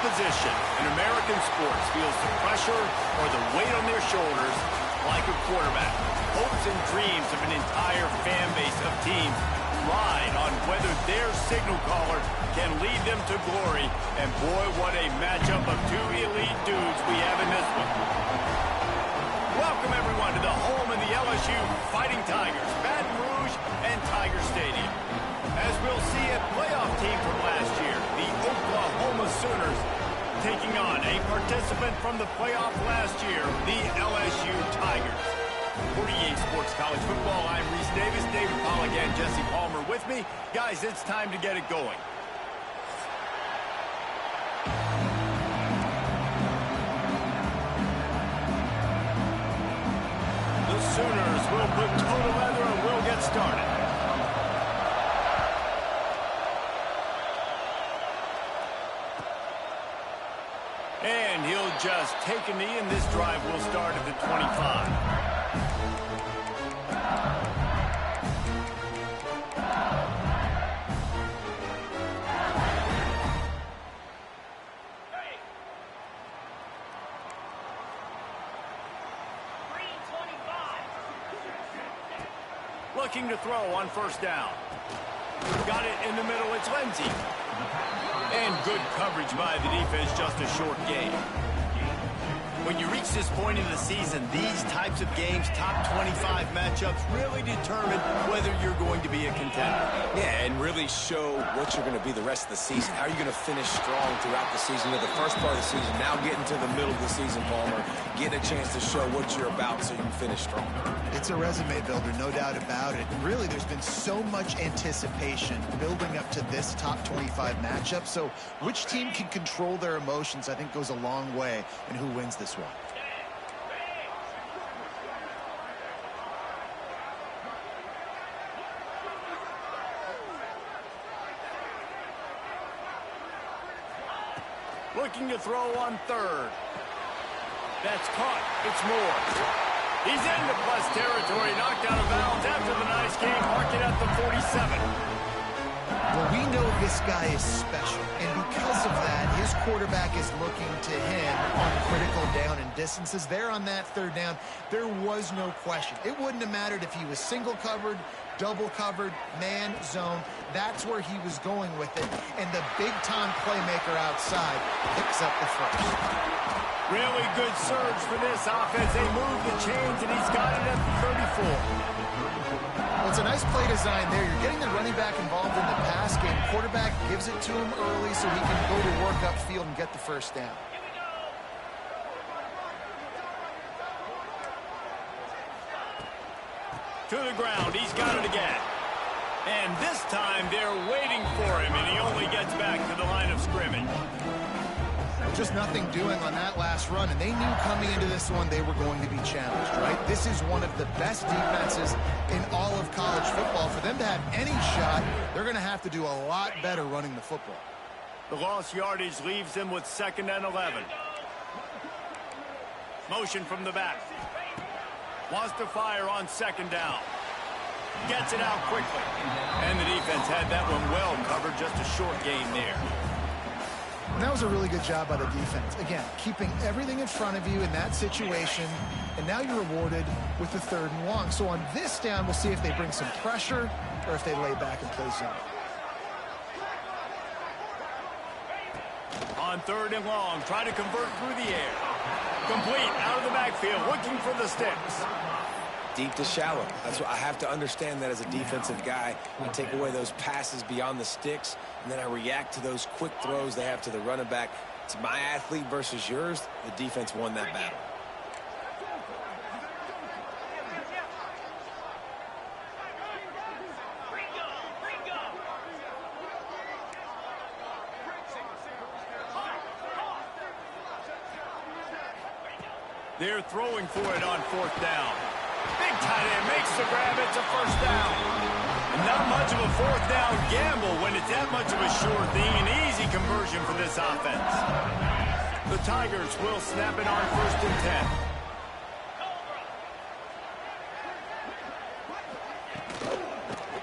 position in American sports feels the pressure or the weight on their shoulders like a quarterback. Hopes and dreams of an entire fan base of teams ride on whether their signal caller can lead them to glory. And boy, what a matchup of two elite dudes we have in this one. Welcome, everyone, to the home of the LSU Fighting Tigers, Baton Rouge and Tiger Stadium. As we'll see, a playoff team from last year, the Oklahoma Sooners, taking on a participant from the playoff last year, the LSU Tigers. For EA Sports College Football, I'm Reese Davis, David Pollack, and Jesse Palmer with me. Guys, it's time to get it going. The Sooners will put total leather and we'll get started. And he'll just take a knee, and this drive will start at the 25. Looking to throw on first down. Got it in the middle, it's Lindsey. And good coverage by the defense, just a short gain. When you reach this point in the season, these types of games, top 25 matchups, really determine whether you're going to be a contender. Yeah, and really show what you're going to be the rest of the season. How are you going to finish strong throughout the season, or the first part of the season, now getting to the middle of the season, Palmer, getting a chance to show what you're about so you can finish strong. It's a resume builder, no doubt about it. And really, there's been so much anticipation building up to this top 25 matchup. So which team can control their emotions, I think, goes a long way in who wins this one. Looking to throw on third. That's caught. It's Moore. He's into plus territory, knocked out of bounds after the nice game, marking at the 47. Well, we know this guy is special, and because of that, his quarterback is looking to him on critical down and distances. There on that third down, there was no question. It wouldn't have mattered if he was single covered, double covered, man, zone. That's where he was going with it, and the big-time playmaker outside picks up the first. Really good surge for this offense. They move the chains, and he's got it at the 34. Well, it's a nice play design there. You're getting the running back involved in the pass game. Quarterback gives it to him early so he can go to work upfield and get the first down. To the ground. He's got it again. And this time they're waiting for him, and he only gets back to the line of scrimmage. Just nothing doing on that last run, and they knew coming into this one they were going to be challenged, right? This is one of the best defenses in all of college football. For them to have any shot, they're going to have to do a lot better running the football. The lost yardage leaves them with 2nd and 11. Motion from the back. Wants to fire on 2nd down. Gets it out quickly. And the defense had that one well covered, just a short gain there. And that was a really good job by the defense. Again, keeping everything in front of you in that situation, and now you're rewarded with the 3rd and long. So on this down, we'll see if they bring some pressure or if they lay back and play zone. On 3rd and long, try to convert through the air. Complete out of the backfield, looking for the sticks. Deep to shallow. That's what I have to understand, that as a defensive guy. I take away those passes beyond the sticks, and then I react to those quick throws they have to the running back. It's my athlete versus yours. The defense won that battle. They're throwing for it on 4th down. Big tight end makes the grab. It's a first down. Not much of a 4th down gamble when it's that much of a sure thing. An easy conversion for this offense. The Tigers will snap it on 1st and 10.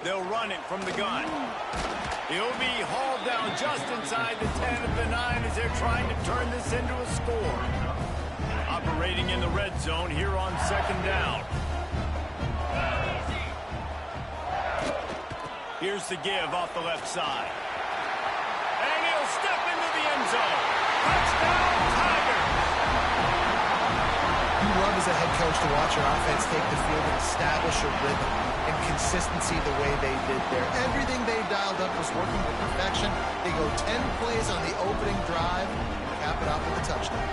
They'll run it from the gun. He'll be hauled down just inside the 10 of the 9 as they're trying to turn this into a score. Operating in the red zone here on 2nd down. Here's the give off the left side. And he'll step into the end zone. Touchdown, Tigers! You love as a head coach to watch your offense take the field and establish a rhythm and consistency the way they did there. Everything they dialed up was working to perfection. They go 10 plays on the opening drive, cap it off with a touchdown.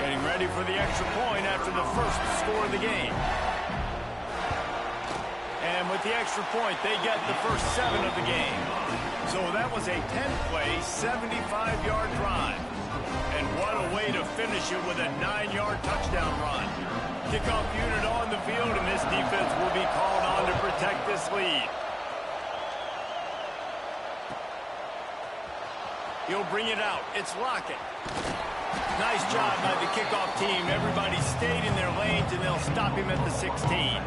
Getting ready for the extra point after the first score of the game. And with the extra point, they get the first 7 of the game. So that was a 10-play, 75-yard drive. And what a way to finish it with a 9-yard touchdown run. Kickoff unit on the field, and this defense will be called on to protect this lead. He'll bring it out. It's Lockett. Nice job by the kickoff team. Everybody stayed in their lanes, and they'll stop him at the 16.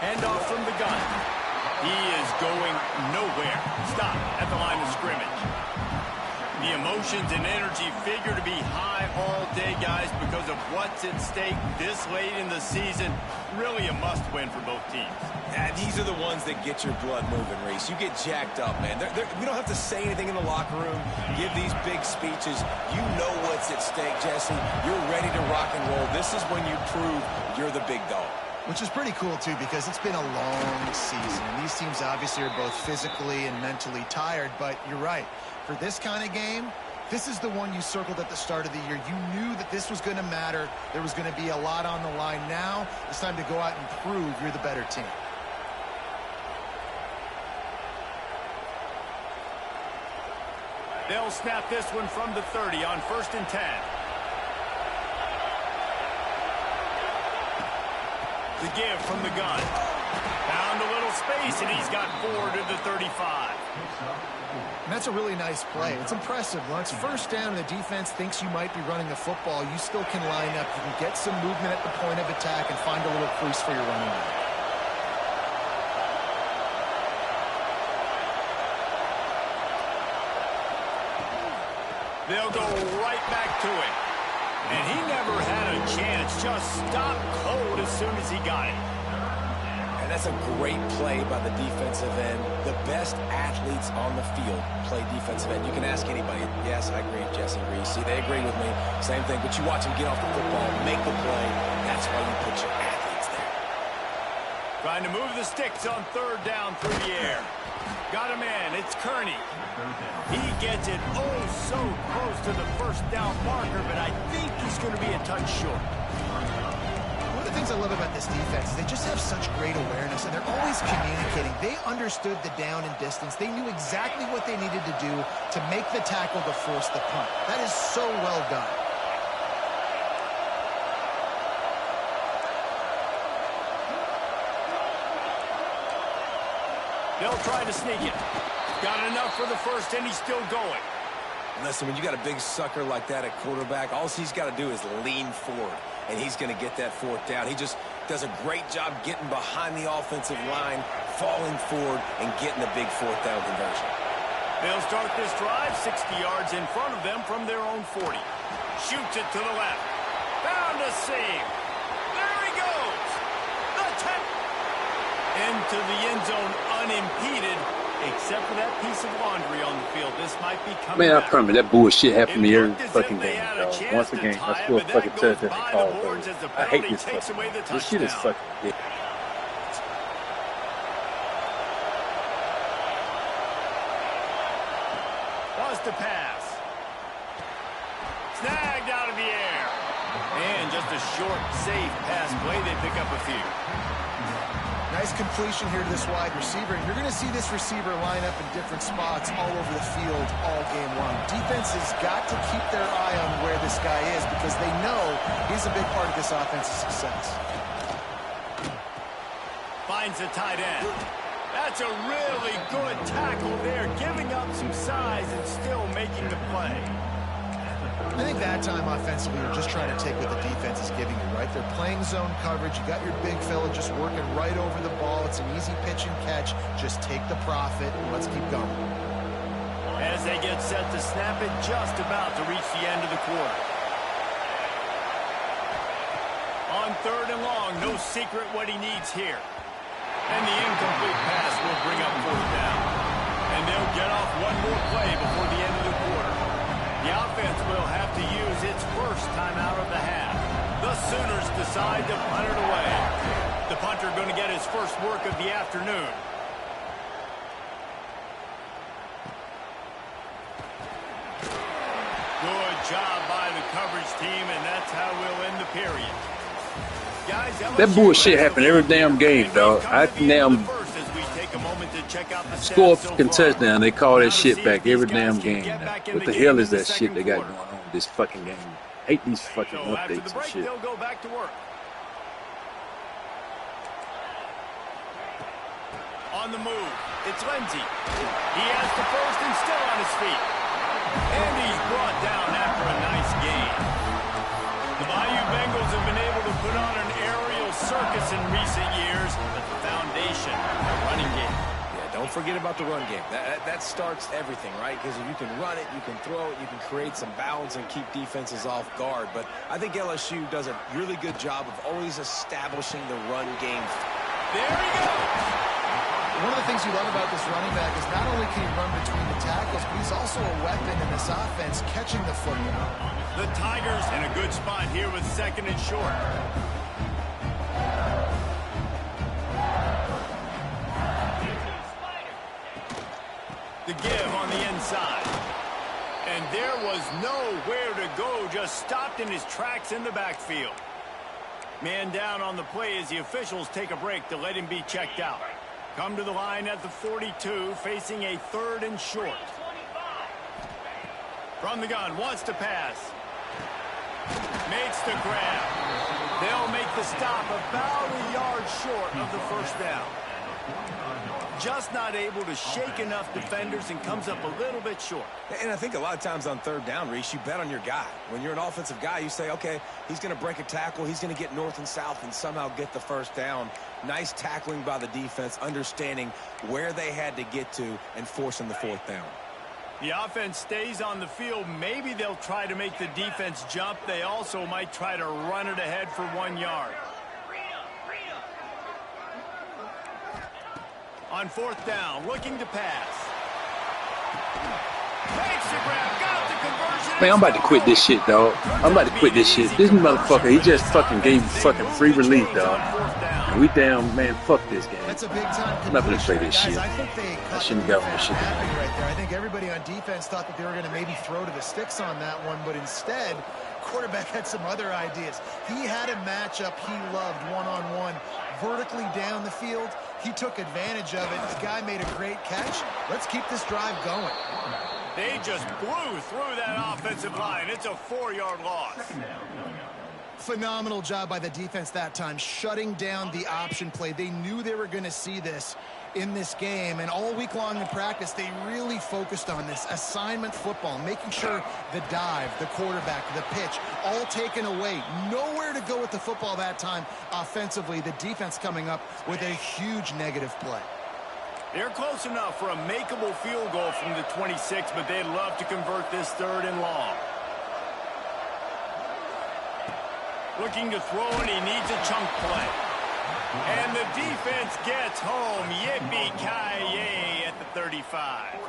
Handoff from the gun. He is going nowhere. Stop at the line of scrimmage. The emotions and energy figure to be high all day, guys, because of what's at stake this late in the season. Really a must-win for both teams. Yeah, these are the ones that get your blood moving, Reese. You get jacked up, man. We don't have to say anything in the locker room, give these big speeches. You know what's at stake, Jesse. You're ready to rock and roll. This is when you prove you're the big dog. Which is pretty cool, too, because it's been a long season. And these teams obviously are both physically and mentally tired, but you're right. For this kind of game, this is the one you circled at the start of the year. You knew that this was going to matter. There was going to be a lot on the line. Now it's time to go out and prove you're the better team. They'll snap this one from the 30 on 1st and 10. The give from the gun. Found a little space, and he's got 4 to the 35. And that's a really nice play. It's impressive. When it's 1st down and the defense thinks you might be running the football, you still can line up. You can get some movement at the point of attack and find a little crease for your running back. They'll go right back to it. And he never had a chance. Just stopped cold as soon as he got it. And that's a great play by the defensive end. The best athletes on the field play defensive end. You can ask anybody. Yes, I agree, Jesse Reese. See, they agree with me. Same thing. But you watch them get off the football, make the play. That's why you put your athletes there. Trying to move the sticks on 3rd down through the air. Got him in. It's Kearney. He gets it so close to the 1st down marker, but I think he's going to be a touch short. One of the things I love about this defense is they just have such great awareness, and they're always communicating. They understood the down and distance. They knew exactly what they needed to do to make the tackle to force the punt. That is so well done. They'll try to sneak it. Got enough for the 1st, and he's still going. Listen, when you got a big sucker like that at quarterback, all he's got to do is lean forward, and he's going to get that 4th down. He just does a great job getting behind the offensive line, falling forward, and getting the big 4th down conversion. They'll start this drive 60 yards in front of them from their own 40. Shoots it to the left. Found a seam. There he goes. The 10. Into the end zone unimpeded, except for that piece of laundry on the field. This might be coming Man, I back. promise that bullshit happened to me every It fucking looked as if they game, had a dog. chance Once to again, tie I it, score but that fucking goes touchdown by they the call boards it. as the I hate penalty this takes away the fucking. This shit is touchdown. fucking dick. Wants to pass. Snagged out of the air. And just a short, safe pass play. They pick up a few. Nice completion here to this wide receiver. And you're going to see this receiver line up in different spots all over the field all game long. Defense has got to keep their eye on where this guy is because they know he's a big part of this offense's success. Finds the tight end. That's a really good tackle there, giving up some size and still making the play. I think that time offensively, you're just trying to take what the defense is giving you, right? They're playing zone coverage. You got your big fella just working right over the ball. It's an easy pitch and catch. Just take the profit and let's keep going. As they get set to snap it, just about to reach the end of the quarter. On 3rd and long, no secret what he needs here. And the incomplete pass will bring up 4th down. And they'll get off one more play before the end of the quarter. The offense will have to use its first timeout of the half. The Sooners decide to punt it away. The punter going to get his first work of the afternoon. Good job by the coverage team, and that's how we'll end the period. Guys, that bullshit happened every damn game, dog. I damn score a fucking touchdown. They call that shit back every damn game. What the hell is that shit they got going on with this fucking game? I hate these fucking updates and shit. They'll go back to work. On the move, it's Lindsey. He has the first and still on his feet. And he's brought down after a nice gain. The Bayou Bengals have been able to put on an aerial circus in recent years, but the foundation, the running game. Yeah, don't forget about the run game. That starts everything, right? Because if you can run it, you can throw it, you can create some balance and keep defenses off guard. But I think LSU does a really good job of always establishing the run game. There he goes. One of the things you love about this running back is not only can he run between the tackles, but he's also a weapon in this offense, catching the football. The Tigers in a good spot here with 2nd and short. The give on the inside. And there was nowhere to go, just stopped in his tracks in the backfield. Man down on the play as the officials take a break to let him be checked out. Come to the line at the 42, facing a 3rd and short. From the gun, wants to pass. Makes the grab. They'll make the stop about a yard short of the 1st down. Just not able to shake enough defenders and comes up a little bit short. And I think a lot of times on 3rd down, Reese, you bet on your guy. When you're an offensive guy, you say, okay, he's going to break a tackle. He's going to get north and south and somehow get the 1st down. Nice tackling by the defense, understanding where they had to get to and forcing the 4th down. The offense stays on the field. Maybe they'll try to make the defense jump. They also might try to run it ahead for 1 yard. On 4th down, looking to pass. Makes the grab, got the conversion. Man, I'm about to quit this shit, dog. I'm about to quit this shit. This motherfucker, he just fucking gave me fucking free relief, dog. And we down, man, fuck this game. That's a big time. I'm not gonna play this shit. I think they shouldn't go on this shit. Right there. I think everybody on defense thought that they were going to maybe throw to the sticks on that one, but instead, quarterback had some other ideas. He had a matchup he loved one-on-one, vertically down the field. He took advantage of it. This guy made a great catch. Let's keep this drive going. They just blew through that offensive line. It's a 4-yard loss. Phenomenal job by the defense that time, shutting down the option play. They knew they were going to see this in this game, and all week long in practice, they really focused on this assignment football, making sure the dive, the quarterback, the pitch, all taken away. Nowhere to go with the football that time offensively. The defense coming up with a huge negative play. They're close enough for a makeable field goal from the 26, but they'd love to convert this 3rd and long. Looking to throw, and he needs a chunk play. And the defense gets home. Yippee-ki-yay at the 35.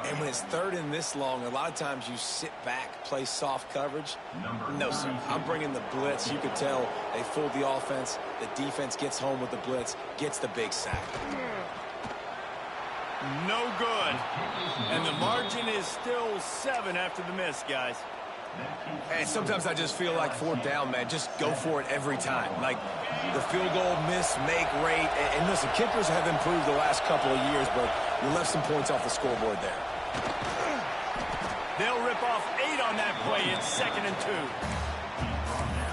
And when it's 3rd and this long, a lot of times you sit back, play soft coverage. No, sir. I'm bringing the blitz. You could tell they fooled the offense. The defense gets home with the blitz, gets the big sack. No good. And the margin is still 7 after the miss, guys. And sometimes I just feel like fourth down, man, just go for it every time. Like the field goal miss, make rate. And listen, kickers have improved the last couple of years, but you left some points off the scoreboard there. They'll rip off 8 on that play. It's 2nd and 2.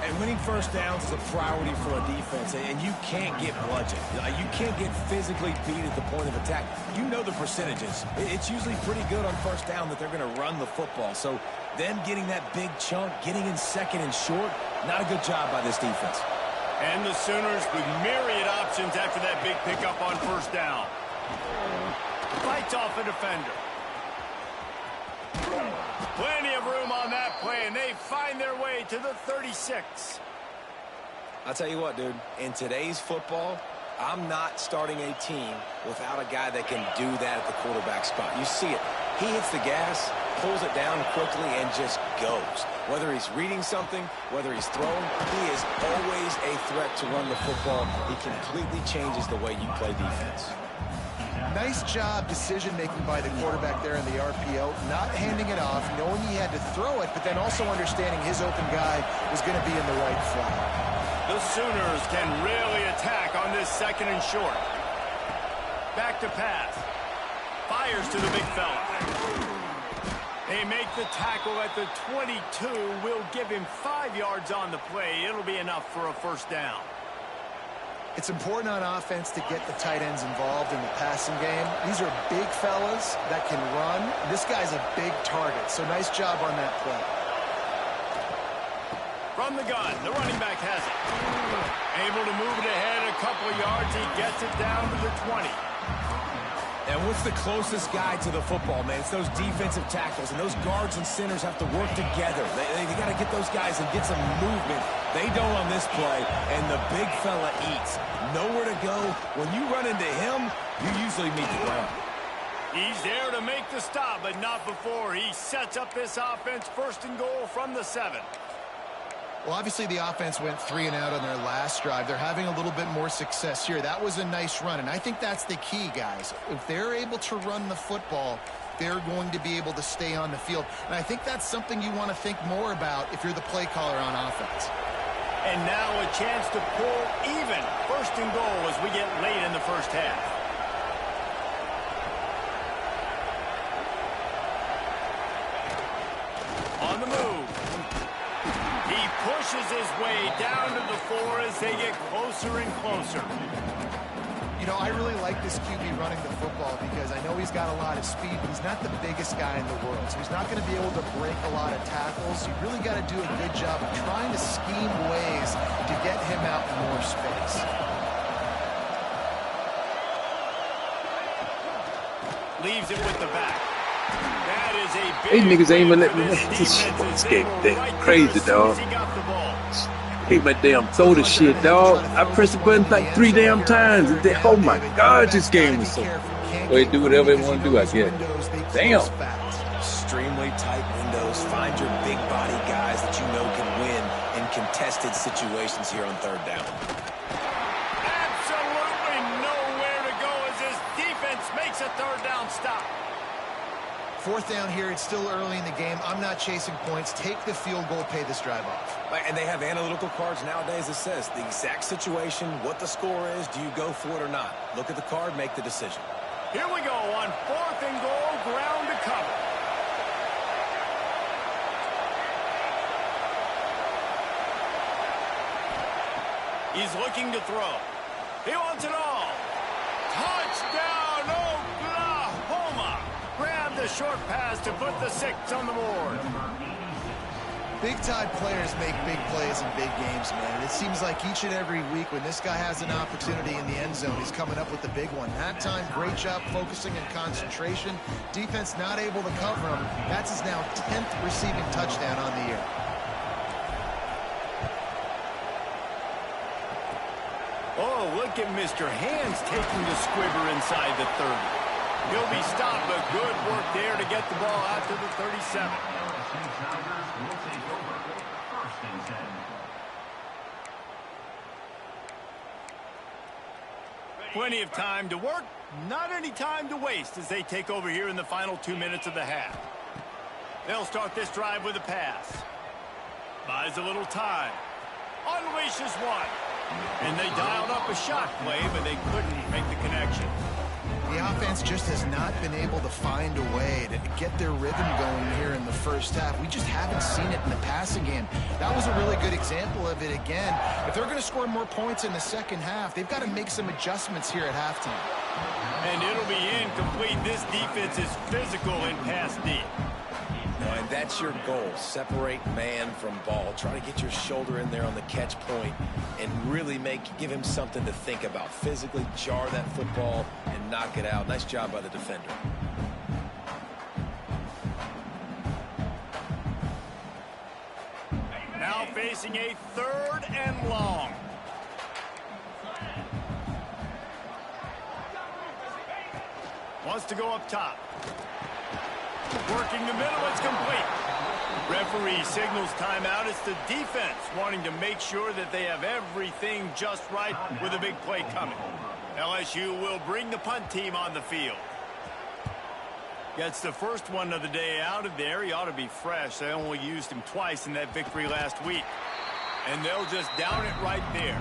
And winning first downs is a priority for a defense, and you can't get bludgeoned. You can't get physically beat at the point of attack. You know the percentages. It's usually pretty good on first down that they're going to run the football. So them getting that big chunk, getting in 2nd and short, not a good job by this defense. And the Sooners with myriad options after that big pickup on first down. Fights off a defender. Plenty of room on that play, and they find their way to the 36. I'll tell you what, dude. In today's football, I'm not starting a team without a guy that can do that at the quarterback spot. You see it. He hits the gas, pulls it down quickly, and just goes. Whether he's reading something, whether he's throwing, he is always a threat to run the football. He completely changes the way you play defense. Nice job decision-making by the quarterback there in the RPO, not handing it off, knowing he had to throw it, but then also understanding his open guy was going to be in the right flat. The Sooners can really attack on this 2nd and short. Back to pass. Fires to the big fella. They make the tackle at the 22. Will give him 5 yards on the play. It'll be enough for a first down. It's important on offense to get the tight ends involved in the passing game. These are big fellas that can run. This guy's a big target, so nice job on that play. From the gun, the running back has it. Able to move it ahead a couple of yards. He gets it down to the 20. And what's the closest guy to the football, man? It's those defensive tackles, and those guards and centers have to work together. They got to get those guys and get some movement. They don't on this play, and the big fella eats. Nowhere to go. When you run into him, you usually meet the ground. He's there to make the stop, but not before. He sets up this offense 1st and goal from the 7. Well, obviously the offense went 3 and out on their last drive. They're having a little bit more success here. That was a nice run, and I think that's the key, guys. If they're able to run the football, they're going to be able to stay on the field. And I think that's something you want to think more about if you're the play caller on offense. And now a chance to pull even 1st and goal as we get late in the first half. On the move. He pushes his way down to the 4 as they get closer and closer. You know, I really like this QB running the football because I know he's got a lot of speed, but he's not the biggest guy in the world. So he's not going to be able to break a lot of tackles. You really got to do a good job of trying to scheme ways to get him out in more space. Leaves it with the back. That is a big These niggas ain't even let me miss this shit on this game. That's crazy, dog. Hate my damn throw the shit, dog. I pressed the button like 3 damn times. And then, oh my God, this game is so. Well, they do whatever they want to do, I guess. Damn. Extremely tight windows. Find your big body guys that you know can win in contested situations here on 3rd down. Absolutely nowhere to go as this defense makes a 3rd down stop. 4th down here. It's still early in the game. I'm not chasing points. Take the field goal, pay this drive off. And they have analytical cards nowadays that says the exact situation, what the score is, do you go for it or not? Look at the card, make the decision. Here we go on 4th and goal, ground to cover. He's looking to throw. He wants it all. Touchdown, Oklahoma. Grab the short pass to put the 6 on the board. Big-time players make big plays in big games, man. And it seems like each and every week when this guy has an opportunity in the end zone, he's coming up with the big one. That time, great job focusing and concentration. Defense not able to cover him. That's his now 10th receiving touchdown on the year. Oh, look at Mr. Hands taking the squibber inside the 30. He'll be stopped, but good work there to get the ball out to the 37. Plenty of time to work, not any time to waste as they take over here in the final 2 minutes of the half. They'll start this drive with a pass. Buys a little time. Unleashes one. And they dialed up a shot play, but they couldn't make the connection. The offense just has not been able to find a way to get their rhythm going here in the first half. We just haven't seen it in the passing game. That was a really good example of it again. If they're going to score more points in the second half, they've got to make some adjustments here at halftime. And it'll be incomplete. This defense is physical in pass deep. And that's your goal. Separate man from ball. Try to get your shoulder in there on the catch point and really give him something to think about. Physically jar that football and knock it out. Nice job by the defender. Now facing a 3rd and long. Wants to go up top. Working the middle, it's complete. Referee signals timeout. It's the defense wanting to make sure that they have everything just right with a big play coming. LSU will bring the punt team on the field. Gets the first one of the day out of there. He ought to be fresh. They only used him twice in that victory last week. And they'll just down it right there.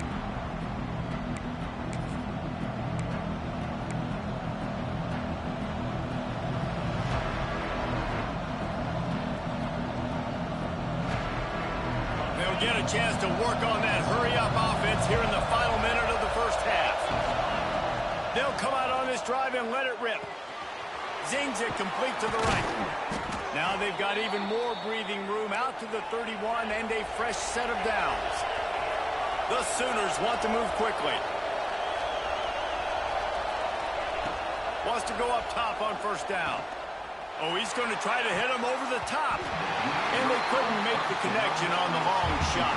Get a chance to work on that hurry-up offense here in the final minute of the first half. They'll come out on this drive and let it rip. Zings it complete to the right. Now they've got even more breathing room out to the 31 and a fresh set of downs. The Sooners want to move quickly. Wants to go up top on first down. Oh, he's going to try to hit him over the top. And they couldn't make the connection on the long shot.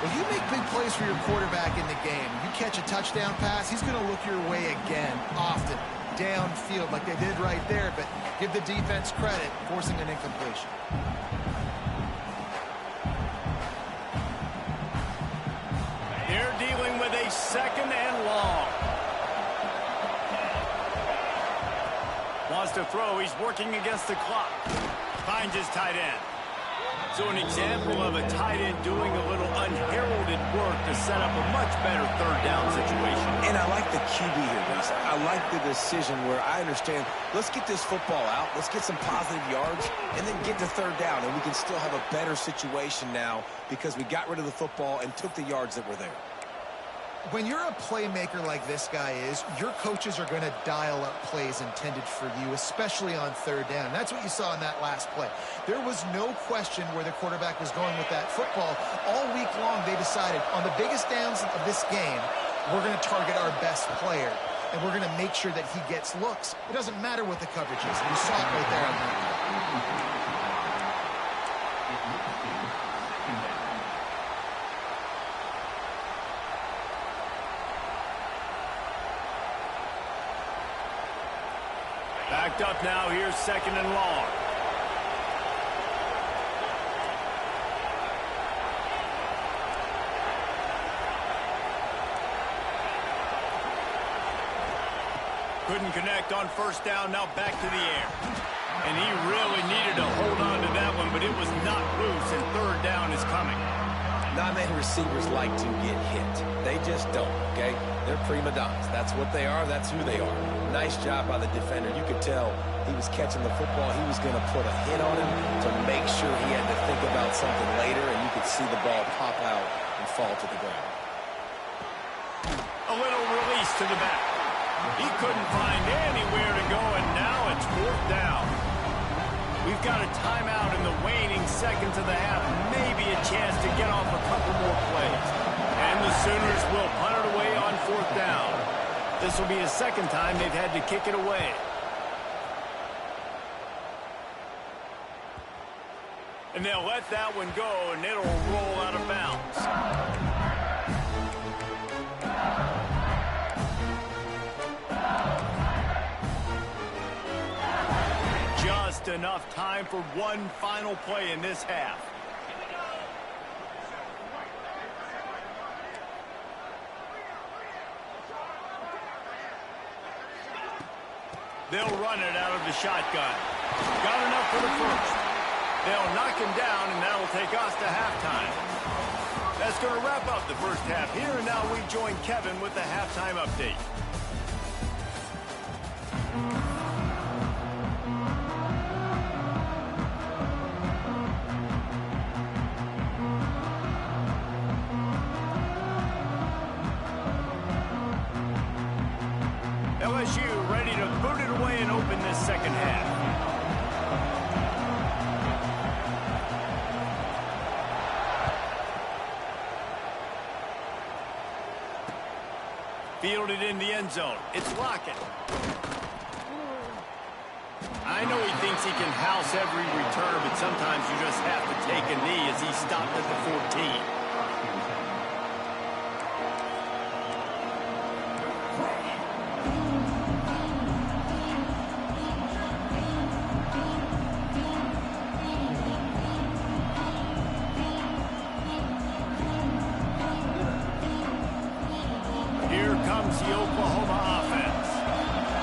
Well, you make big plays for your quarterback in the game. You catch a touchdown pass, he's going to look your way again, often, downfield like they did right there. But give the defense credit, forcing an incompletion. They're dealing with a 2nd and long. Wants to throw. He's working against the clock. Finds his tight end. So an example of a tight end doing a little unheralded work to set up a much better 3rd down situation. And I like the QB here, Lisa. I like the decision where I understand, let's get this football out, let's get some positive yards, and then get to 3rd down, and we can still have a better situation now because we got rid of the football and took the yards that were there. When you're a playmaker like this guy is, your coaches are going to dial up plays intended for you, especially on 3rd down. That's what you saw in that last play. There was no question where the quarterback was going with that football. All week long, they decided on the biggest downs of this game, we're going to target our best player, and we're going to make sure that he gets looks. It doesn't matter what the coverage is. You saw it right there on that play. Backed up now. Here's 2nd and long. Couldn't connect on first down. Now back to the air. And he really needed to hold on to that one, but it was not loose, and 3rd down is coming. Not many receivers like to get hit. They just don't, okay? They're prima donnas. That's what they are. That's who they are. Nice job by the defender. You could tell he was catching the football. He was going to put a hit on him to make sure he had to think about something later, and you could see the ball pop out and fall to the ground. A little release to the back. He couldn't find anywhere to go, and now it's 4th down. We've got a timeout in the waning seconds of the half. Maybe a chance to get off a couple more plays. And the Sooners will punt it away on 4th down. This will be the 2nd time they've had to kick it away. And they'll let that one go, and it'll roll out of bounds. Just enough time for one final play in this half. They'll run it out of the shotgun. Got enough for the first. They'll knock him down, and that'll take us to halftime. That's going to wrap up the first half here, and now we join Kevin with the halftime update. LSU ready to boot it away and open this second half. Fielded in the end zone. It's Lockett. I know he thinks he can house every return, but sometimes you just have to take a knee as he stopped at the 14. Here comes the Oklahoma offense.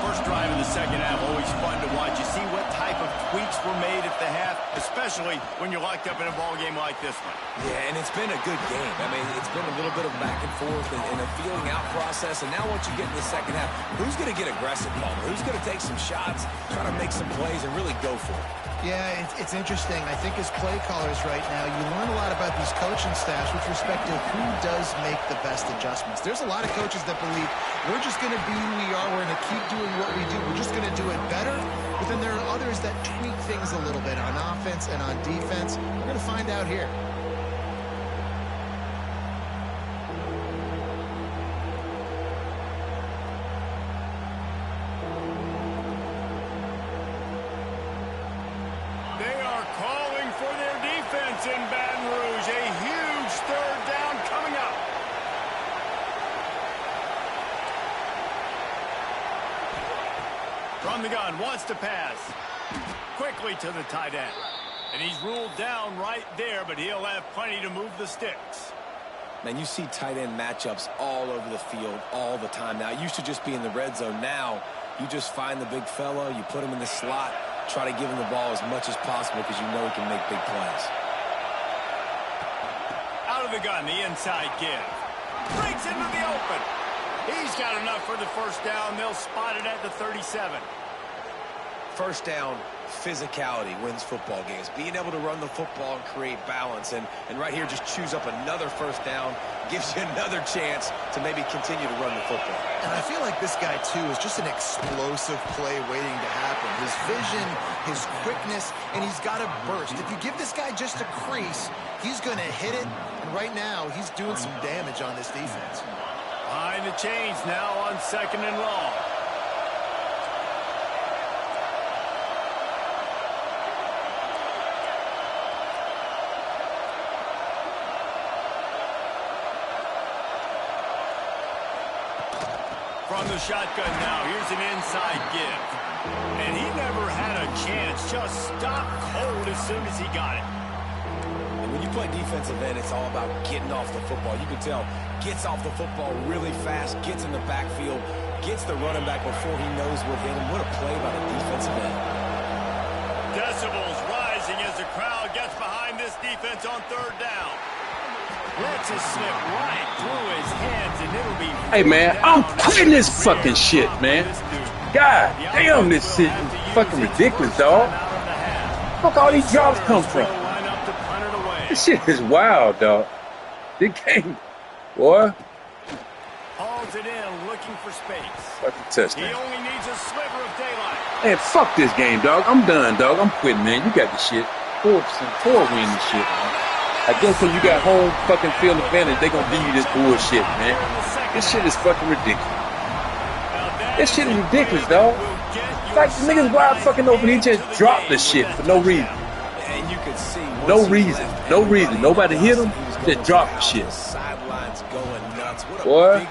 First drive of the second half, always fun to watch. You see what type of tweaks were made at the half, especially when you're locked up in a ball game like this one. Yeah, and it's been a good game. I mean, it's been a little bit of back and forth and a feeling out process. And now once you get in the second half, who's going to get aggressive, Palmer? Who's going to take some shots, try to make some plays, and really go for it? Yeah, it's interesting. I think as play callers right now, you learn a lot about these coaching staffs with respect to who does make the best adjustments. There's a lot of coaches that believe we're just going to be who we are. We're going to keep doing what we do. We're just going to do it better. But then there are others that tweak things a little bit on offense and on defense. We're going to find out here. In Baton Rouge, a huge third down coming up. From the gun, wants to pass. Quickly to the tight end. And he's ruled down right there, but he'll have plenty to move the sticks. Man, you see tight end matchups all over the field all the time. Now, it used to just be in the red zone. Now, you just find the big fellow, you put him in the slot, try to give him the ball as much as possible because you know he can make big plays. Out of the gun, the inside give. Breaks into the open. He's got enough for the first down. They'll spot it at the 37. First down, physicality wins football games. Being able to run the football and create balance. And right here, just choose up another first down. Gives you another chance to maybe continue to run the football. And I feel like this guy, too, is just an explosive play waiting to happen. His vision, his quickness, and he's got a burst. If you give this guy just a crease, he's going to hit it. And right now, he's doing some damage on this defense. Behind the chains now on 2nd and long. From the shotgun now, here's an inside give. And he never had a chance, just stopped cold as soon as he got it. And when you play defensive end, it's all about getting off the football. You can tell, gets off the football really fast, gets in the backfield, gets the running back before he knows what hit him. What a play by the defensive end. Decibels rising as the crowd gets behind this defense on 3rd down. Lets it slip right through his hands, and it'll be... Hey, man, I'm quitting this fucking shit, man. God damn, this shit is fucking ridiculous, dog. Fuck all these drops come from. This shit is wild, dog. This game, boy. Hauls it in, looking for space. Fucking touchdown. He only needs a sliver of daylight. Man, fuck this game, dog. I'm done, dog. I'm quitting, man. You got the shit. 4 win this shit, man. I guess when you got home fucking field advantage, they gonna give you this bullshit, man. This shit is fucking ridiculous. This shit is ridiculous, dog. Like, the niggas wide fucking open, he just dropped the shit for no reason. And you could see no reason. No reason. Nobody hit him, just dropped the shit. Boy,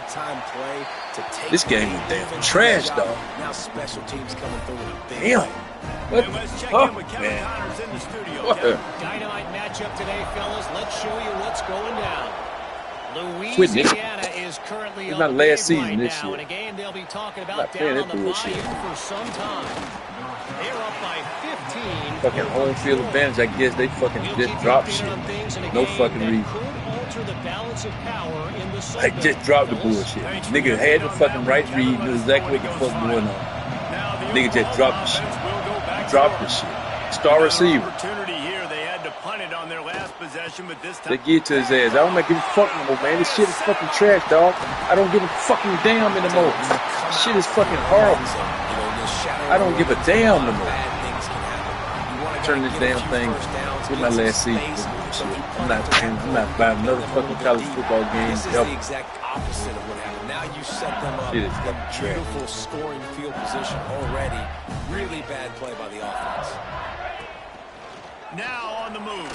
this game is damn trash, dog. Now special teams coming through with a big damn. What the fuck, man? Dynamite matchup today, fellas. Let's show you what's going down. Louisiana is currently It's on not the last lead season right this now, year. and a game they'll be talking I'm about not playing down that on the bullshit. bayou for some time. They're up by 15. Fucking home field advantage. I guess they fucking We'll just keep you dropped updated shit. on things in a No game fucking that reason. could alter the balance of power in the Sun Like, Belt. just drop the Phyllis? bullshit. Thanks for Nigga the had update the on fucking that right one, read, Kevin. knew Let us exactly know what the when it fuck goes going live. on. Now the Nigga just Oklahoma dropped the shit. offense will go back to Drop work. the shit. Star Another receiver. opportunity here. They had to punt it on their last possession, but this time They get to his ass. I don't give a fuck no more, man. This shit is fucking trash, dog. I don't give a fucking damn anymore. This shit is fucking horrible. I don't give a damn no more. Turn this damn thing. It's my last season. I'm not buying another fucking college football game This is ever. the exact opposite of what happened. Now you set them up Shit in is fucking trash. beautiful scoring field position already. Really bad play by the offense. now on the move.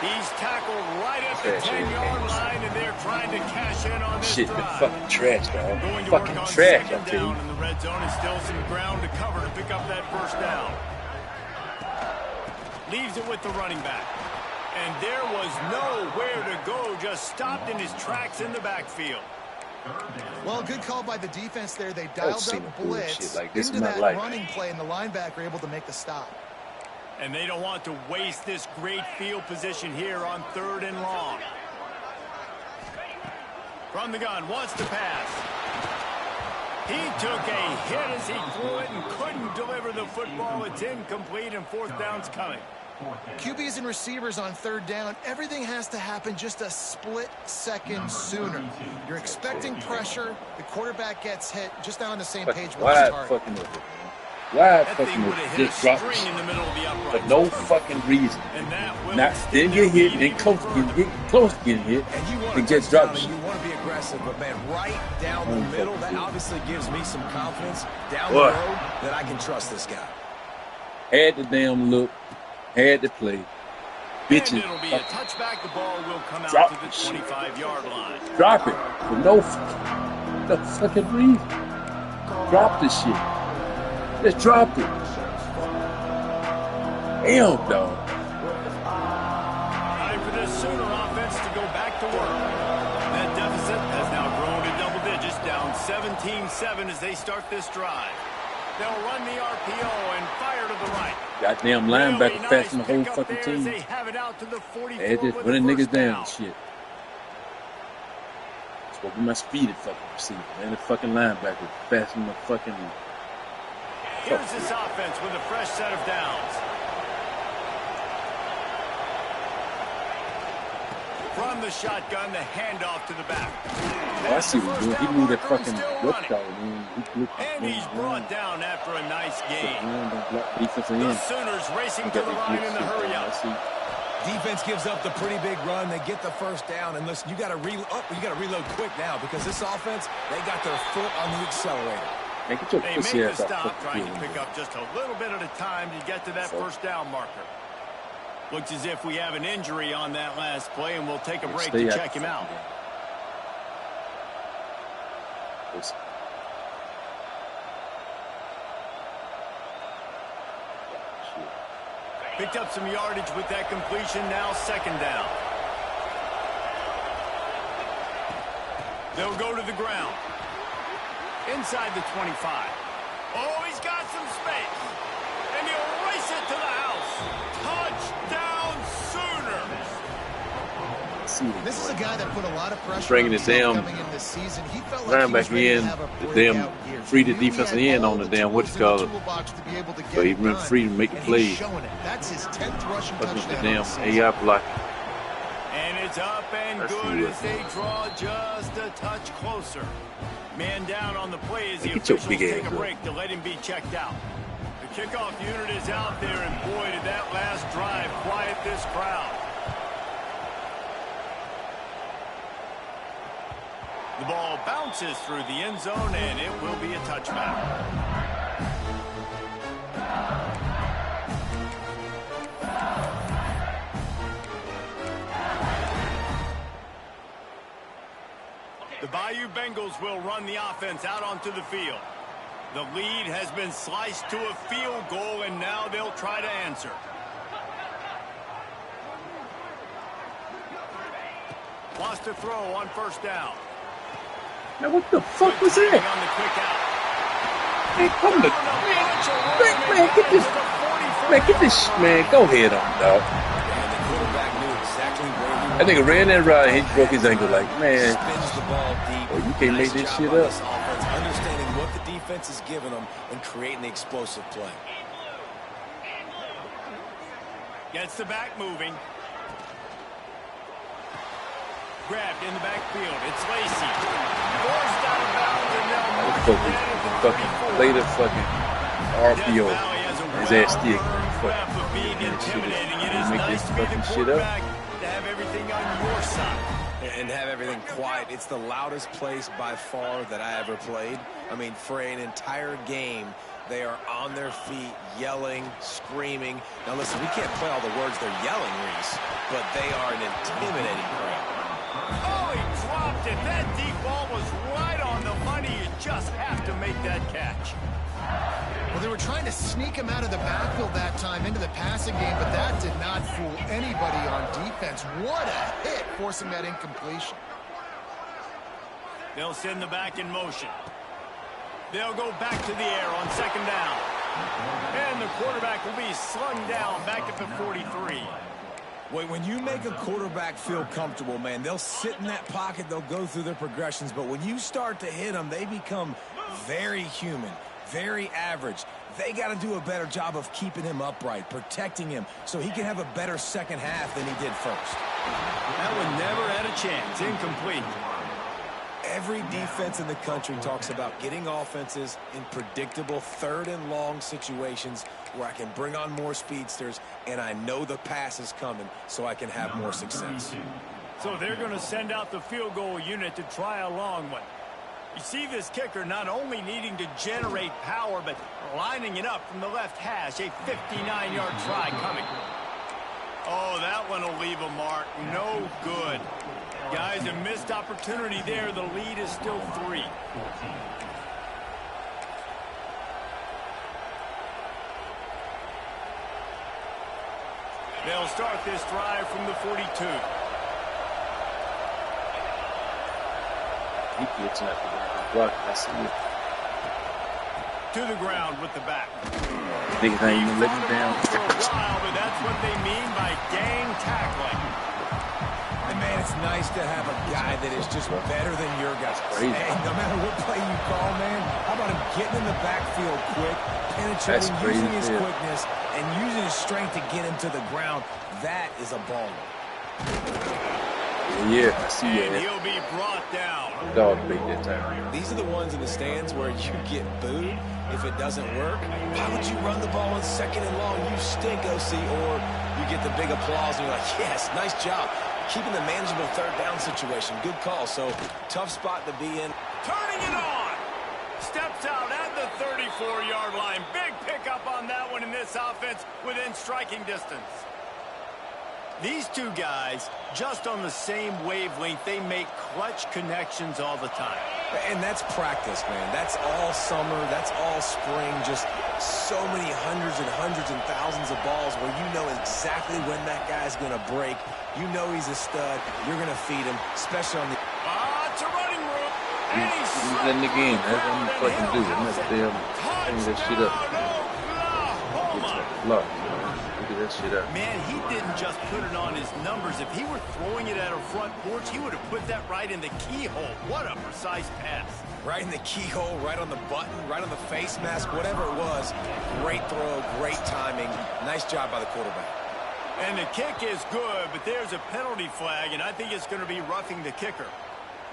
He's tackled right at the Trash 10-yard games. line, and they're trying to cash in on this Shit been drive. fucking trash, dog. Going to work Fucking on trash, I second tell down you. in the red zone, and still some ground to cover to pick up that first down. Leaves it with the running back. And there was nowhere to go, just stopped in his tracks in the backfield. Well, good call by the defense there. They don't dialed see up no bullshit blitz like this into in my that life. running play, and the linebacker able to make the stop. And they don't want to waste this great field position here on 3rd and long. From the gun, wants to pass. He took a hit as he threw it and couldn't deliver the football. It's incomplete, and 4th down's coming. QBs and receivers on 3rd down, everything has to happen just a split second sooner. You're expecting pressure, the quarterback gets hit, just not on the same page with his Wide target. fucking over. Wide That fucking thing would over. have hit a Just drop string in the middle of the for uprights. no fucking reason. And that will Not extend didn't their get hit, lead didn't even close to further. getting close to getting hit, And you want and to just drop you shit. want to be aggressive, but man, right down the Oh, middle, fuck that you. obviously gives me some confidence down What? the road that I can trust this guy. Had the damn look, had to play. And Bitches, it'll be a touchback. The ball will come out Drop to the the shit. 25-yard line. drop it for no fucking reason. Drop the shit. Just drop it. Damn, dog. Time for this Sooner offense to go back to work. That deficit has now grown to double digits, down 17-7 as they start this drive. They'll run the RPO and fire to the right. Goddamn Really linebacker nice faster than the whole pickup fucking there as team. they have it out to the 44 They just with running the niggas first down and shit. Supposed to be my speedy fucking receiver, man. The fucking linebacker faster than the fucking. Here's this offense with a fresh set of downs. From the shotgun, the handoff to the back. Oh, I see what he's doing. He moved that fucking whip dog, man. He flipped And he's brought down after a nice gain. defensive The end. Sooners racing to the line in the hurry up. Defense gives up the pretty big run. They get the first down, and listen, you got to reload quick now because this offense, they got their foot on the accelerator. Man, get your They pussy make the ass out stop, fucking trying to field. pick up just a little bit at a time to get to that first down marker. Looks as if we have an injury on that last play, and we'll take a break Stay to out check him the out. fucking game. Listen. Shit. Picked up some yardage with that completion, now 2nd down. They'll go to the ground. Inside the 25. Oh, he's got some space. And he'll race it to the house. Touchdown, Sooners. See what This is a guy that put a lot of pressure Bringing on it himself down. coming in this season. He felt like he was linebacker ready to in, have a the breakout damn year. free the He really defensive had end all on the the damn what tools you call in it. the toolbox to be able to So get he it been done. free to make the And play. he's showing it. That's his 10th rushing Fucking with touchdown the of damn the season. AI block. And it's up and Let's good see as they draw just a touch closer. Man down on the play as the Get your officials big take ass a up. break to let him be checked out. The kickoff unit is out there, and boy, did that last drive quiet this crowd. The ball bounces through the end zone, and it will be a touchback. The Bayou Bengals will run the offense out onto the field. The lead has been sliced to a field goal, and now they'll try to answer. Wants to throw on first down. Now what the fuck was that? On the quick out. Hey, come to man, get this man, go ahead on, dog. And the quarterback knew exactly where he That nigga ran that route and he broke his ankle like, man, spins the ball deep. oh, you can't make this Nice shit job up. on this offense, understanding what the defense is giving them and creating the explosive play. Gets the back moving. Grabbed in the backfield. It's Lacy. Forced out of bounds and now Fucking play the fucking RPO. His ass still fucking being intimidating. It is make nice this to be the fucking shit up. quarterback to have everything on your side. And have everything quiet. It's the loudest place by far that I ever played. I mean, for an entire game, they are on their feet, yelling, screaming. Now, listen, we can't play all the words they're yelling, Reese, but they are an intimidating crowd. Oh, he dropped it. That deep ball was right on the money. You just have to make that catch. Well, they were trying to sneak him out of the backfield that time into the passing game, but that did not fool anybody on defense. What a hit, forcing that incompletion. They'll send the back in motion. They'll go back to the air on second down. And the quarterback will be slung down back at the 43. When you make a quarterback feel comfortable, man, they'll sit in that pocket, they'll go through their progressions, but when you start to hit them, they become very human, very average. They got to do a better job of keeping him upright, protecting him, so he can have a better second half than he did first. That one never had a chance. Incomplete. Every defense in the country talks about getting offenses in predictable third and long situations where I can bring on more speedsters and I know the pass is coming so I can have more success. So they're going to send out the field goal unit to try a long one. You see this kicker not only needing to generate power, but lining it up from the left hash. A 59-yard try coming. Oh, that one will leave a mark. No good. Guys, a missed opportunity there. The lead is still 3. They'll start this drive from the 42. He gets up and block. I see it. To the ground with the back. Niggas ain't even looking down. For a while, but that's what they mean by gang tackling. And man, it's nice to have a guy that is just better than your guys. Crazy. Hey, no matter what play you call, man, how about him getting in the backfield quick, penetrating, using his quickness, and using his strength to get him to the ground? That is a baller. Yeah, I see And that. he'll be brought down. Dog big that time. These are the ones in the stands where you get booed if it doesn't work. Why would you run the ball on second and long? You stink, OC. Or you get the big applause and you're like, yes, nice job. Keeping the manageable third down situation. Good call. So, tough spot to be in. Turning it on. Steps out at the 34-yard line. Big pickup on that one in this offense within striking distance. These two guys, just on the same wavelength, they make clutch connections all the time. And that's practice, man. That's all summer. That's all spring. Just so many hundreds and thousands of balls where you know exactly when that guy's going to break. You know he's a stud. You're going to feed him, especially on the... It's a running room. And he's Letting the game. That's what I'm fucking do. I'm not damn hang that shit up. Look, look at that shit up. Man, he didn't just put it on his numbers. If he were throwing it at a front porch, he would have put that right in the keyhole. What a precise pass. Right in the keyhole, right on the button, right on the face mask, whatever it was. Great throw, great timing. Nice job by the quarterback. And the kick is good, but there's a penalty flag, and I think it's going to be roughing the kicker.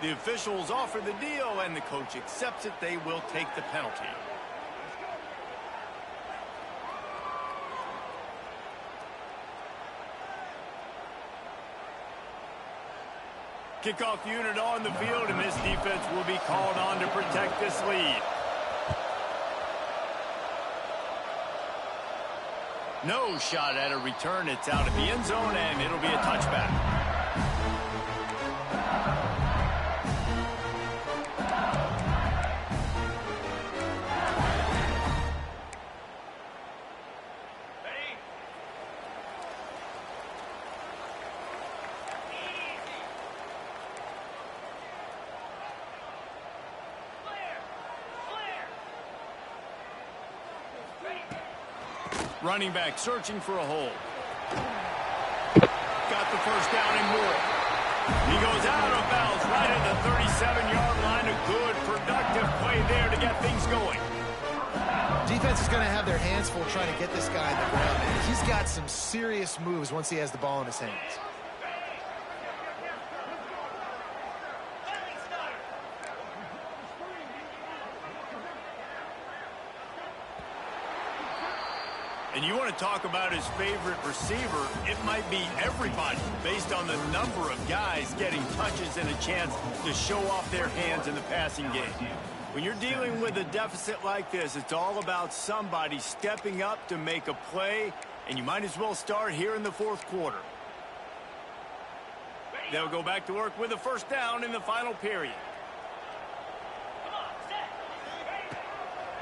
The officials offer the deal, and the coach accepts it. They will take the penalty. Kickoff unit on the field, and this defense will be called on to protect this lead. No shot at a return. It's out of the end zone, and it'll be a touchback. Running back searching for a hole. Got the first down and more. He goes out of bounds right at the 37-yard line. A good, productive play there to get things going. Defense is going to have their hands full trying to get this guy on the ground. And he's got some serious moves once he has the ball in his hands. And you want to talk about his favorite receiver, it might be everybody based on the number of guys getting touches and a chance to show off their hands in the passing game. When you're dealing with a deficit like this, it's all about somebody stepping up to make a play, and you might as well start here in the fourth quarter. They'll go back to work with a first down in the final period.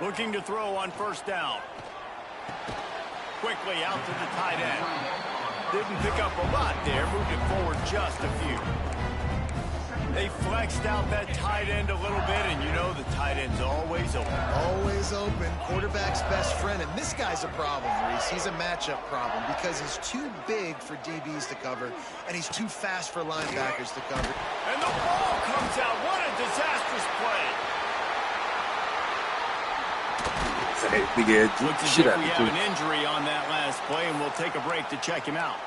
Looking to throw on first down. Quickly out to the tight end. Didn't pick up a lot there, moved it forward just a few. They flexed out that tight end a little bit, and you know the tight end's always open. Always open. Quarterback's best friend. And this guy's a problem, Reese. He's a matchup problem because he's too big for DBs to cover, and he's too fast for linebackers to cover. And the ball comes out. What a disastrous play. Big edge. Looks as if we have an injury on that last play, and we'll take a break to check him out.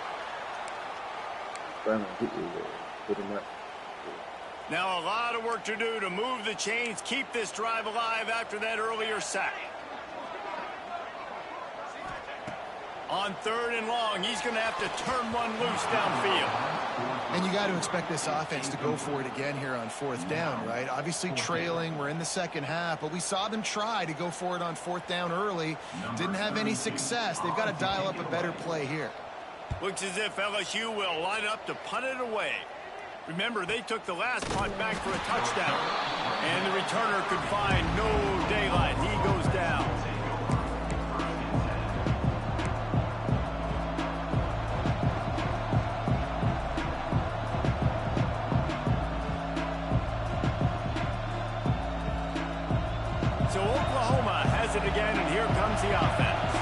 Now a lot of work to do to move the chains, keep this drive alive after that earlier sack. On third and long, he's going to have to turn one loose downfield. And you got to expect this offense to go for it again here on fourth down, right? Obviously trailing, we're in the second half, but we saw them try to go for it on fourth down early. Didn't have any success. They've got to dial up a better play here. Looks as if LSU will line up to punt it away. Remember, they took the last punt back for a touchdown. And the returner could find no daylight. He goes down. So Oklahoma has it again, and here comes the offense.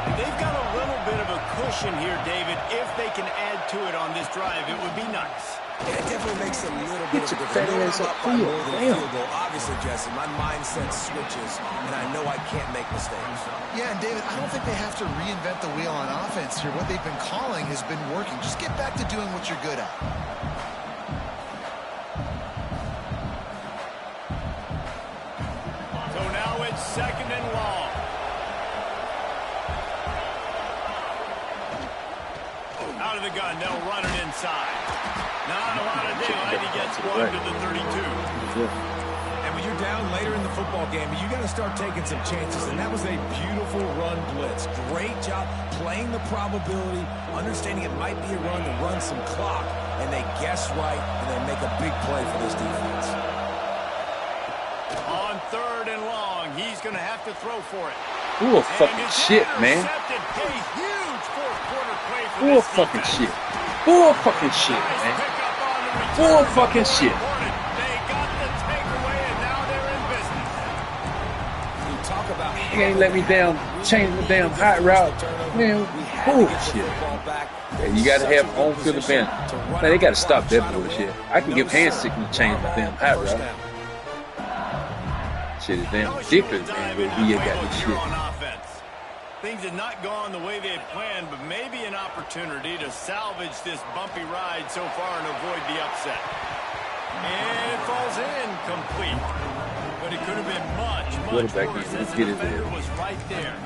And they've got a little bit of a cushion here, David. If they can add to it on this drive, it would be nice. Yeah, it definitely makes a little bit of a difference. I'm up by more than a field goal. Obviously, Jesse, my mindset switches, and I know I can't make mistakes. Yeah, and David, I don't think they have to reinvent the wheel on offense here. What they've been calling has been working. Just get back to doing what you're good at. So now it's second and long. Out of the gun, they'll run it inside. Not a lot of daylight. He gets one to the 32. And when you're down later in the football game, you got to start taking some chances. And that was a beautiful run blitz. Great job playing the probability, understanding it might be a run to run some clock. And they guess right, and they make a big play for this defense. On third and long, he's going to have to throw for it. Ooh, fucking shit, man. Bull fucking shit. Bull fucking shit, man. Bull fucking shit. They got the takeaway, and now they're in business. You talk about He ain't let me down, change the damn hot route. Man, bullshit. Yeah, you gotta have home field advantage. Man, they gotta stop that bullshit. I can give hand sickness to change my damn hot route. Shit is damn ridiculous, man, but we ain't got this shit. Things had not gone the way they had planned, but maybe an opportunity to salvage this bumpy ride so far and avoid the upset. And it falls in complete. But it could have been much worse as the defender was right there.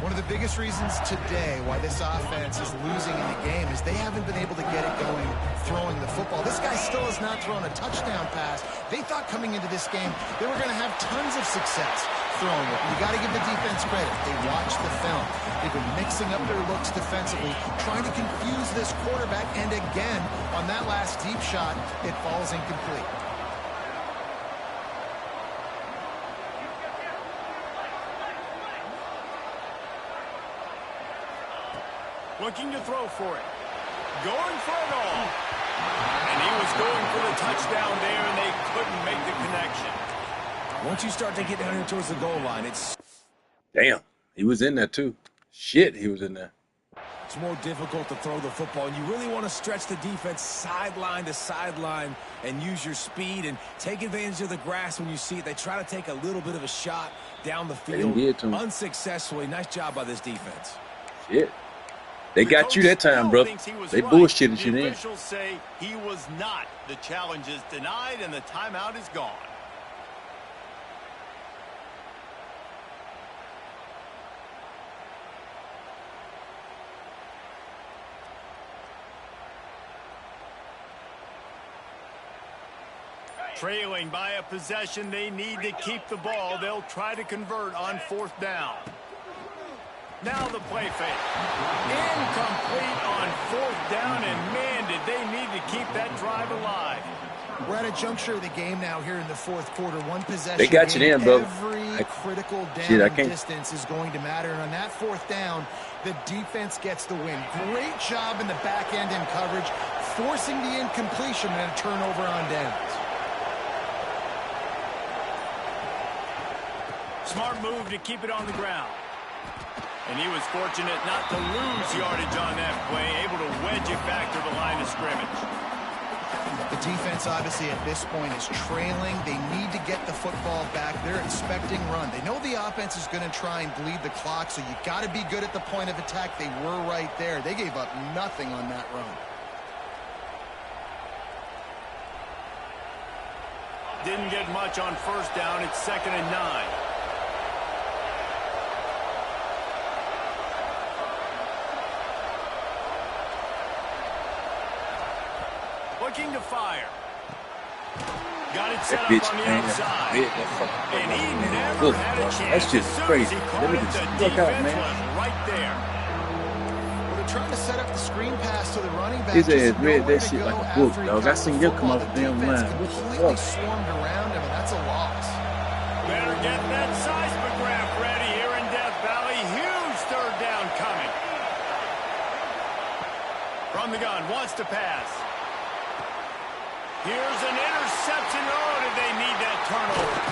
One of the biggest reasons today why this offense is losing in the game is they haven't been able to get it going throwing the football. This guy still has not thrown a touchdown pass. They thought coming into this game they were going to have tons of success throwing it. You got to give the defense credit. They watched the film. They've been mixing up their looks defensively, trying to confuse this quarterback, and again, on that last deep shot, it falls incomplete. Looking to throw for it. Going for it all. And he was going for the touchdown there, and they couldn't make the connection. Once you start to get down here towards the goal line, it's... Damn, he was in there too. Shit, he was in there. It's more difficult to throw the football, and you really want to stretch the defense sideline to sideline and use your speed and take advantage of the grass when you see it. They try to take a little bit of a shot down the field unsuccessfully. Nice job by this defense. Shit. They got you that time, bro. They bullshitted you then. The officials say he was not. The challenge is denied, and the timeout is gone. Trailing by a possession, they need to keep the ball. They'll try to convert on 4th down. Now the play fake. Incomplete on 4th down, and man, did they need to keep that drive alive. We're at a juncture of the game now here in the 4th quarter. One possession. They got you in, bro. Every critical down distance is going to matter. And on that 4th down, the defense gets the win. Great job in the back end in coverage, forcing the incompletion and a turnover on downs. Smart move to keep it on the ground. And he was fortunate not to lose yardage on that play, able to wedge it back to the line of scrimmage. The defense, obviously, at this point is trailing. They need to get the football back. They're expecting run. They know the offense is going to try and bleed the clock, so you got to be good at the point of attack. They were right there. They gave up nothing on that run. Didn't get much on 1st down. It's 2nd and 9. Looking to fire. Got it set up on the outside. And he never had a chance. That's just crazy. Let me just look out, man. Right there. Well, they're trying to set up the screen pass to the running back. His ass read that shit like a book, dog. I seen you come off the damn line. Completely swarmed around him, and that's a loss. Better get that seismograph ready here in Death Valley. Huge 3rd down coming. From the gun, wants to pass. Here's an interception. Oh, did they need that turnover?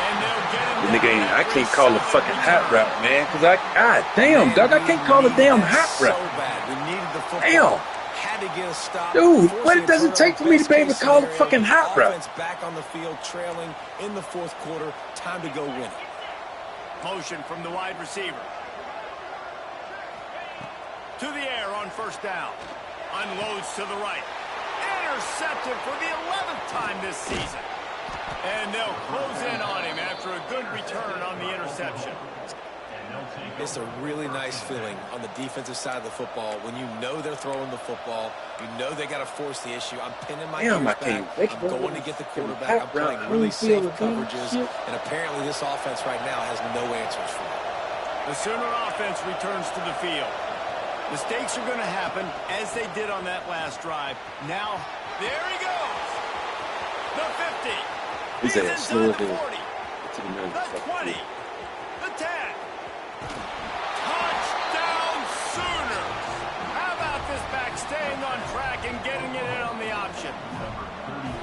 And they'll get him. Nigga, I can't call a fucking hot route, man. Because God damn, dog, I can't call a damn hot route. So bad. We needed the football. Damn. Had to get a stop. Dude, what does it take for me to be able to call a fucking hot route? Back on the field, trailing in the 4th quarter. Time to go win it. Motion from the wide receiver. To the air on 1st down. Unloads to the right. Intercepted for the 11th time this season. And they'll close in on him after a good return on the interception. It's a really nice feeling on the defensive side of the football when you know they're throwing the football. You know they got to force the issue. I'm pinning my ears back. I'm going to get the quarterback. I'm playing really safe coverages. And apparently this offense right now has no answers for it. The Sooner offense returns to the field. Mistakes are going to happen, as they did on that last drive. Now, there he goes. The 50. He's at slow the 40. The 20. The 10. Touchdown Sooners. How about this back staying on track and getting it in on the option?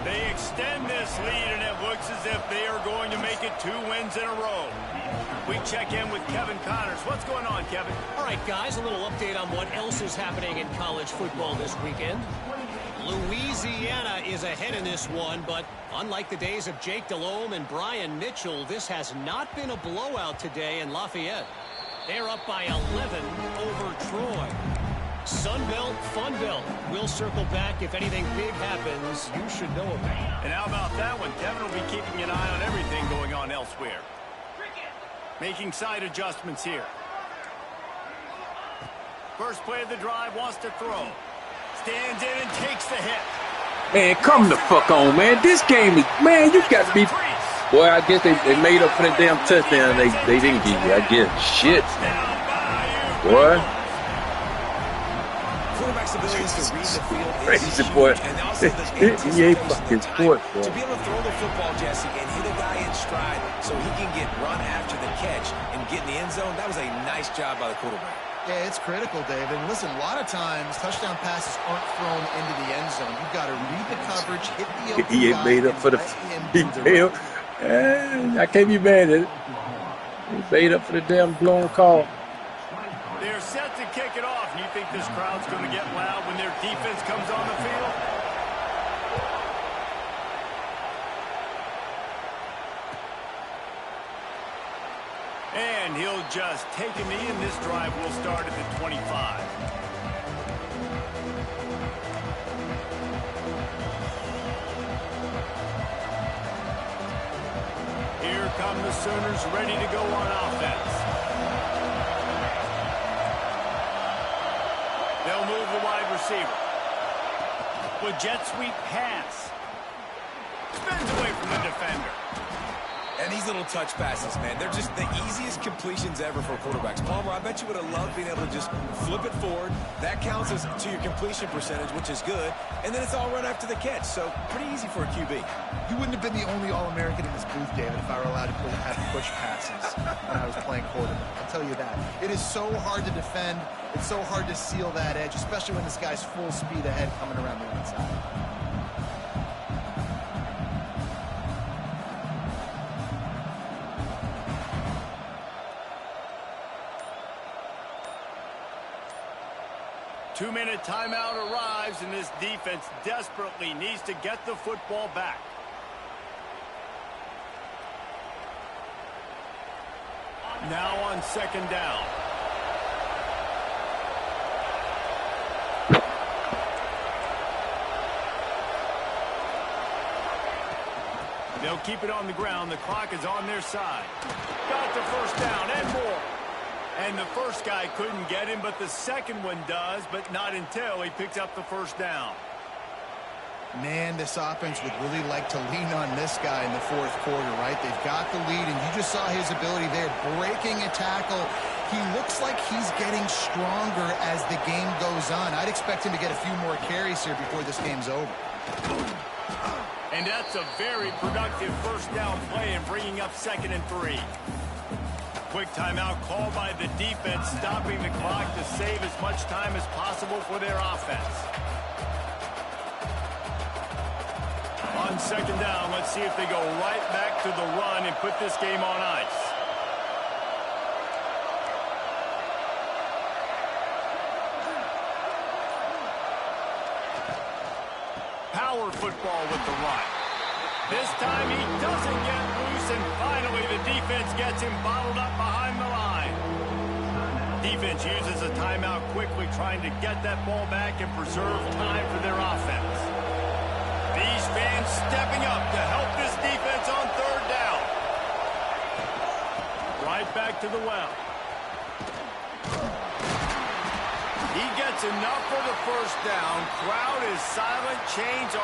They extend this lead, and it looks as if they are going to make it 2 wins in a row. We check in with Kevin Connors. What's going on, Kevin? All right, guys, a little update on what else is happening in college football this weekend. Louisiana is ahead in this one, but unlike the days of Jake Delhomme and Brian Mitchell, this has not been a blowout today in Lafayette. They're up by 11 over Troy. Sunbelt, Funbelt. We'll circle back if anything big happens. You should know about. And how about that one? Kevin will be keeping an eye on everything going on elsewhere. Making side adjustments here. First play of the drive, wants to throw. Stands in and takes the hit. Man, come the fuck on, man. This game is, man, you got to be. Boy, I guess they made up for the damn touchdown they didn't give you. I guess. Shit. Boy. Crazy, boy. He ain't fucking sport, boy. To be able to throw the football, Jesse, and hit a guy in stride so he can get run after the catch and get in the end zone, that was a nice job by the quarterback. Yeah, it's critical, David. And listen, a lot of times touchdoan passes aren't thrown into the end zone. You've got to read the coverage, hit the open He ain't made up for the detail. I can't be mad at it. He made up for the damn blown call. They're set to kick it off. And you think this crowd's going to get loud when their defense comes on the field? And he'll just take a knee, and this drive will start at the 25. Here come the Sooners ready to go on offense. They'll move the wide receiver. With jet sweep pass. Spins away from the defender. And these little touch passes, man, they're just the easiest completions ever for quarterbacks. Palmer, I bet you would have loved being able to just flip it forward. That counts as to your completion percentage, which is good. And then it's all run after the catch. So pretty easy for a QB. You wouldn't have been the only All-American in this booth, David, if I were allowed to have push passes when I was playing quarterback. I'll tell you that. It is so hard to defend. It's so hard to seal that edge, especially when this guy's full speed ahead coming around the inside. Two-minute timeout arrives, and this defense desperately needs to get the football back. Now on second down. They'll keep it on the ground. The clock is on their side. Got the first down and more. And the first guy couldn't get him, but the second one does, but not until he picks up the first down. Man, this offense would really like to lean on this guy in the fourth quarter, right? They've got the lead, and you just saw his ability there, breaking a tackle. He looks like he's getting stronger as the game goes on. I'd expect him to get a few more carries here before this game's over. And that's a very productive first down play and bringing up 2nd and 3. Quick timeout called by the defense, stopping the clock to save as much time as possible for their offense. On second down, let's see if they go right back to the run and put this game on ice. Power football with the run. This time he doesn't get loose, and finally the defense gets him bottled up behind the line. Defense uses a timeout quickly, trying to get that ball back and preserve time for their offense. These fans stepping up to help this defense on third down. Right back to the well. He gets enough for the first down. Crowd is silent. Chains